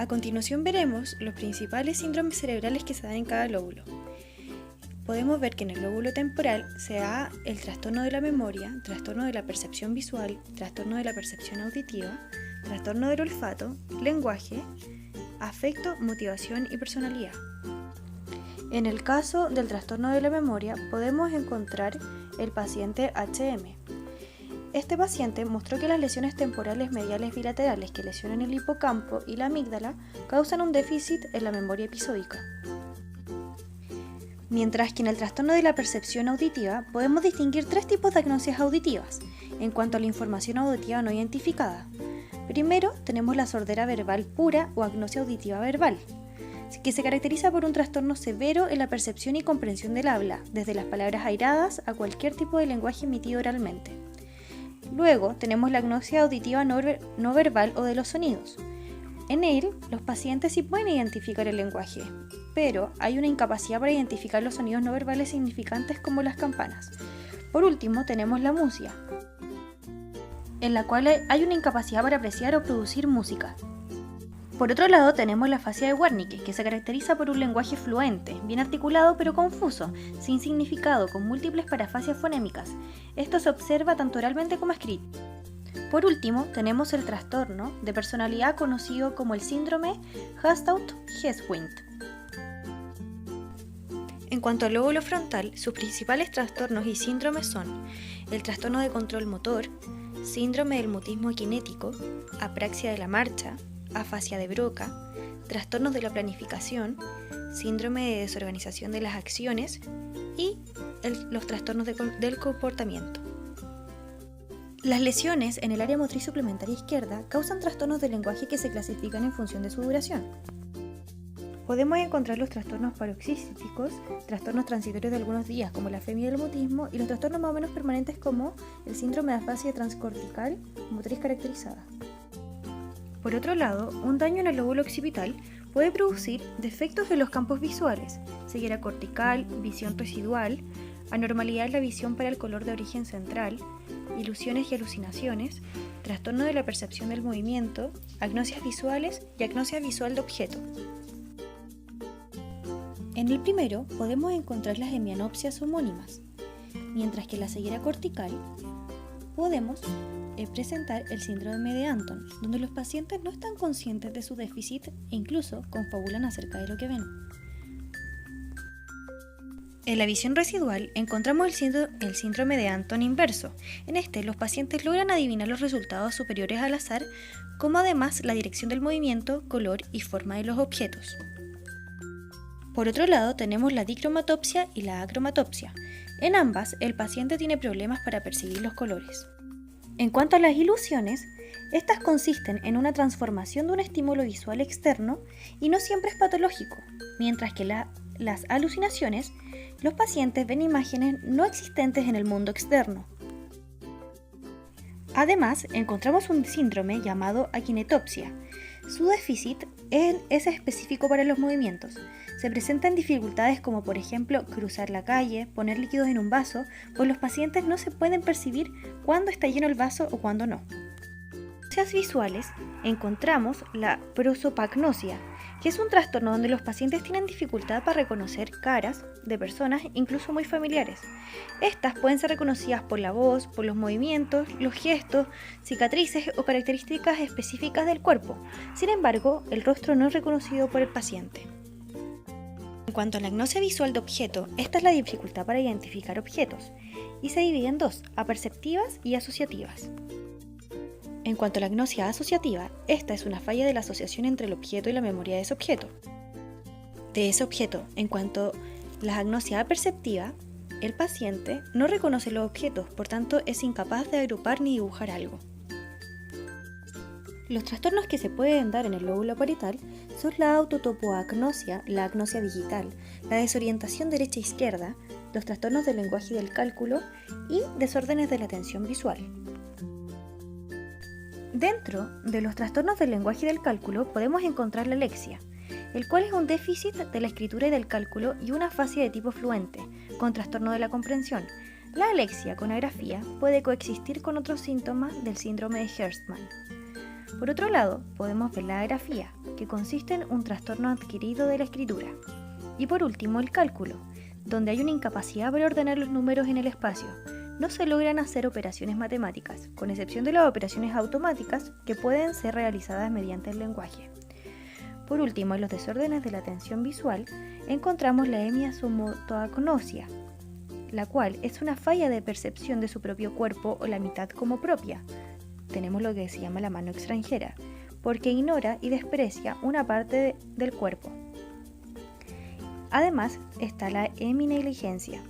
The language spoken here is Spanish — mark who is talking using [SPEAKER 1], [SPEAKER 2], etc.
[SPEAKER 1] A continuación veremos los principales síndromes cerebrales que se dan en cada lóbulo. Podemos ver que en el lóbulo temporal se da el trastorno de la memoria, trastorno de la percepción visual, trastorno de la percepción auditiva, trastorno del olfato, lenguaje, afecto, motivación y personalidad. En el caso del trastorno de la memoria podemos encontrar el paciente HM. Este paciente mostró que las lesiones temporales mediales bilaterales que lesionan el hipocampo y la amígdala causan un déficit en la memoria episódica. Mientras que en el trastorno de la percepción auditiva podemos distinguir tres tipos de agnosias auditivas en cuanto a la información auditiva no identificada. Primero, tenemos la sordera verbal pura o agnosia auditiva verbal, que se caracteriza por un trastorno severo en la percepción y comprensión del habla, desde las palabras airadas a cualquier tipo de lenguaje emitido oralmente. Luego tenemos la agnosia auditiva no verbal o de los sonidos. En él, los pacientes sí pueden identificar el lenguaje, pero hay una incapacidad para identificar los sonidos no verbales significantes como las campanas. Por último, tenemos la musia, en la cual hay una incapacidad para apreciar o producir música. Por otro lado, tenemos la afasia de Wernicke, que se caracteriza por un lenguaje fluente, bien articulado pero confuso, sin significado, con múltiples parafasias fonémicas. Esto se observa tanto oralmente como escrito. Por último, tenemos el trastorno de personalidad conocido como el síndrome Hastauth-Heswind. En cuanto al lóbulo frontal, sus principales trastornos y síndromes son el trastorno de control motor, síndrome del mutismo kinético, apraxia de la marcha, afasia de Broca, trastornos de la planificación, síndrome de desorganización de las acciones y los trastornos del comportamiento. Las lesiones en el área motriz suplementaria izquierda causan trastornos del lenguaje que se clasifican en función de su duración. Podemos encontrar los trastornos paroxísticos, trastornos transitorios de algunos días como la femia del mutismo y los trastornos más o menos permanentes como el síndrome de afasia transcortical motriz caracterizada. Por otro lado, un daño en el lóbulo occipital puede producir defectos en los campos visuales, ceguera cortical, visión residual, anormalidad en la visión para el color de origen central, ilusiones y alucinaciones, trastorno de la percepción del movimiento, agnosias visuales y agnosia visual de objeto. En el primero podemos encontrar las hemianopsias homónimas, mientras que en la ceguera cortical podemos presentar el síndrome de Anton, donde los pacientes no están conscientes de su déficit e incluso confabulan acerca de lo que ven. En la visión residual encontramos el síndrome de Anton inverso. En este, los pacientes logran adivinar los resultados superiores al azar, como además la dirección del movimiento, color y forma de los objetos. Por otro lado, tenemos la dicromatopsia y la acromatopsia. En ambas, el paciente tiene problemas para percibir los colores. En cuanto a las ilusiones, estas consisten en una transformación de un estímulo visual externo y no siempre es patológico, mientras que las alucinaciones, los pacientes ven imágenes no existentes en el mundo externo. Además, encontramos un síndrome llamado akinetopsia. Su déficit es específico para los movimientos. Se presentan dificultades como por ejemplo cruzar la calle, poner líquidos en un vaso, pues los pacientes no se pueden percibir cuándo está lleno el vaso o cuándo no. En agnosias visuales encontramos la prosopagnosia, que es un trastorno donde los pacientes tienen dificultad para reconocer caras de personas, incluso muy familiares. Estas pueden ser reconocidas por la voz, por los movimientos, los gestos, cicatrices o características específicas del cuerpo. Sin embargo, el rostro no es reconocido por el paciente. En cuanto a la agnosia visual de objeto, esta es la dificultad para identificar objetos, y se divide en dos, aperceptivas y asociativas. En cuanto a la agnosia asociativa, esta es una falla de la asociación entre el objeto y la memoria de ese objeto. En cuanto a la agnosia aperceptiva, el paciente no reconoce los objetos, por tanto es incapaz de agrupar ni dibujar algo. Los trastornos que se pueden dar en el lóbulo parietal son la autotopoagnosia, la agnosia digital, la desorientación derecha-izquierda, los trastornos del lenguaje y del cálculo y desórdenes de la atención visual. Dentro de los trastornos del lenguaje y del cálculo podemos encontrar la alexia, el cual es un déficit de la escritura y del cálculo y una afasia de tipo fluente, con trastorno de la comprensión. La alexia con agrafía puede coexistir con otros síntomas del síndrome de Gerstmann. Por otro lado, podemos ver la agrafía, que consiste en un trastorno adquirido de la escritura. Y por último, el cálculo, donde hay una incapacidad para ordenar los números en el espacio. No se logran hacer operaciones matemáticas, con excepción de las operaciones automáticas que pueden ser realizadas mediante el lenguaje. Por último, en los desórdenes de la atención visual, encontramos la hemiasomatoagnosia, la cual es una falla de percepción de su propio cuerpo o la mitad como propia. Tenemos lo que se llama la mano extranjera, porque ignora y desprecia una parte del cuerpo. Además, está la heminegligencia,